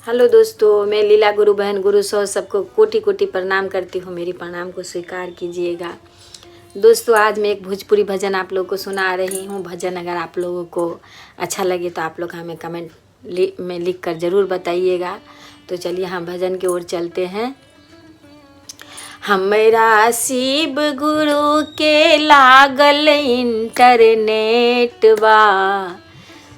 Hello दोस्तों, मैं लीला गुरु बहन गुरु सौ सबको कोटि कोटि प्रणाम करती हूँ। मेरी प्रणाम को स्वीकार कीजिएगा। दोस्तों, आज मैं एक भोजपुरी भजन आप लोगों को सुना रही हूँ। भजन अगर आप लोगों को अच्छा लगे तो आप लोग हमें कमेंट में लिख कर ज़रूर बताइएगा। तो चलिए हम भजन की ओर चलते हैं। हमरा शिव गुरु के लागल इंटरनेट बा,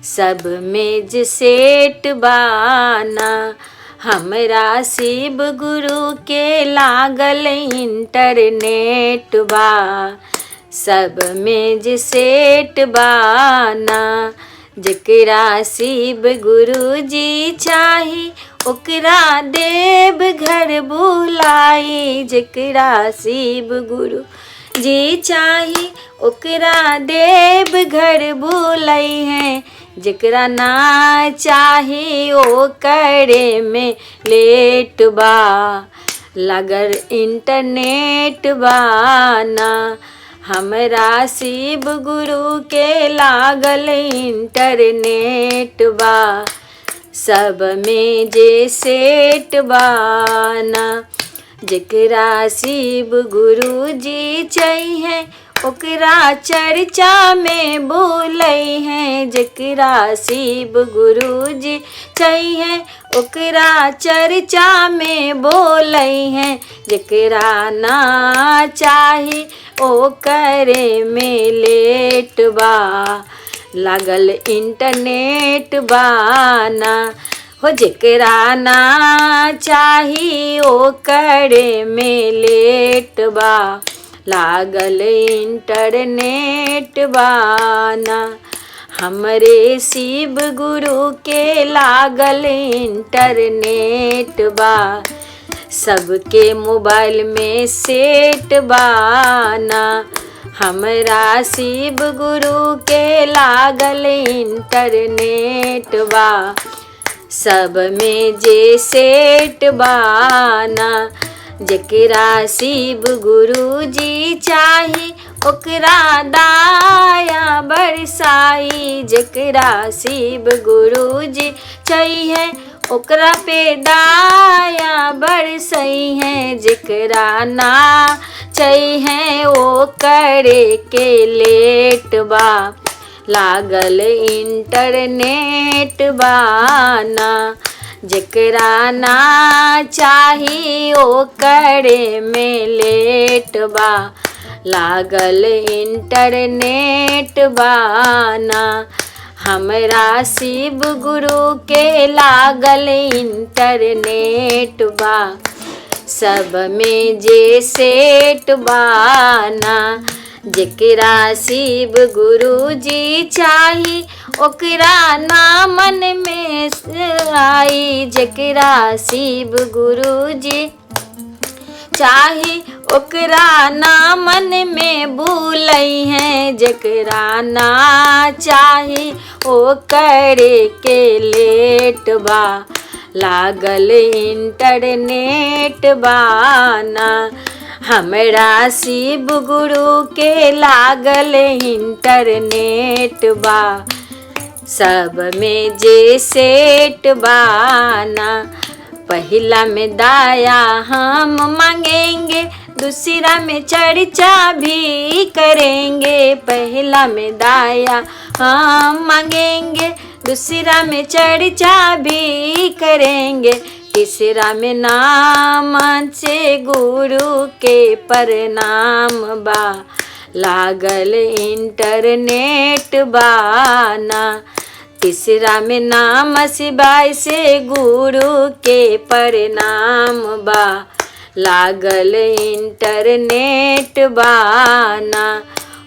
सब मेज सेट बाना। हमरा शिव गुरु के लागल इंटरनेट बा, सब मेज सेट बाना। जेकरा शिव गुरु जी चाही ओकरा देव घर बुलाई। जेकरा शिव गुरु जी चाही ओकरा देव घर बुलाई है। जेकरा ना चाही ओ करे में लेट बा, लगल इंटरनेट बाना। हमरा शिव गुरु के लागल इंटरनेट बा, सब में जे सेट बाना। जेकरा शिव गुरु जी चाहिए ओकरा चर्चा में बोलई है। जेकरा शिव गुरु जी चाहिए ओकरा चर्चा में बोलई है। जेकरा ना चाही ओ करे में लेट बा, लागल इंटरनेट बाना। हो जेकरा ना चाही ओ करे में लेट बा, लागल इंटरनेट बाना। हमरे शिव गुरु के लागल इंटरनेट बा, सबके मोबाइल में सेट बाना। हमरा शिव गुरु के लागल इंटरनेट बा, सब में जे सेट बाना। जेकरा शिव गुरु जी चाही ओकरा दाया बरसाई। जेकरा शिव गुरु जी चाहिए ओकरा पे दाया बरसई है। जेकरा ना चाहिए ओ करे के लेट बा, लागल इंटरनेट बाना। जेकरा ना चाही ओ करे में लेट बा, लागल इंटरनेट बाना। हमरा शिव गुरु के लागल इंटरनेट बा, सब में जे सेट बाना। जेकरा शिव गुरु जी चाही ओकरा ना मन में आई। जेकरा शिव गुरु जी चाही ओकरा ना मन में भूलई है। जेकरा ना चाही ओ करे के लेट बा, लागल इंटरनेट बाना। हमरा शिव गुरु के लागल इंटरनेट बा, सब में जे सेट बाना। पहला में दाया हम मांगेंगे, दूसरा में चर्चा भी करेंगे। पहला में दाया हम मांगेंगे, दूसरा में चर्चा भी करेंगे। तीसरा में नाम से गुरु के प्रणाम बा, लागल इंटरनेट बाना। तीसरा में नाम शिवाय से गुरु के प्रणाम बा, लागल इंटरनेट बाना।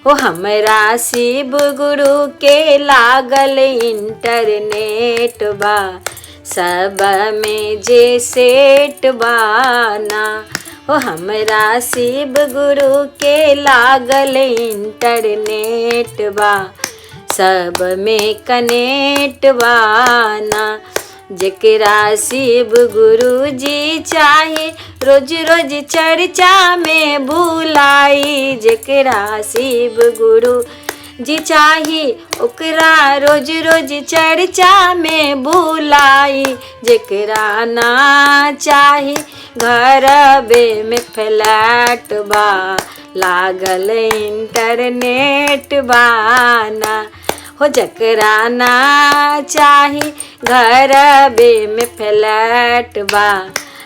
हो हमरा शिव गुरु के लागल इंटरनेट बा, सब में जे सेट बाना। हो हमरा शिव गुरु के लागल इंटरनेट बा, सब में कनेक्ट बाना। जेकरा शिव गुरु जी चाहे रोज रोज चर्चा में बुलाई। जेकरा शिव गुरु जी चाही ओकरा रोज रोज चर्चा में बुलाई, जेकरा ना चाही घरबे में फ्लैट बा, लागल इंटरनेट बाना। हो जकरा ना चाही घरबे में फ्लैट बा,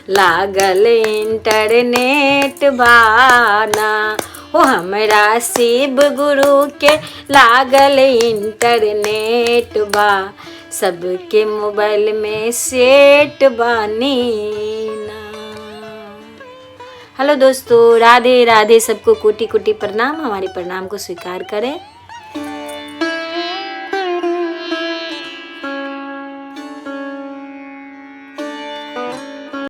लागल इंटरनेट बाना। हो हमरा शिव गुरु के लागल इंटरनेट बा, सबके मोबाइल में सेट बानी ना। हेलो दोस्तों, राधे राधे, सबको कोटि कोटि प्रणाम। हमारे प्रणाम को स्वीकार करें।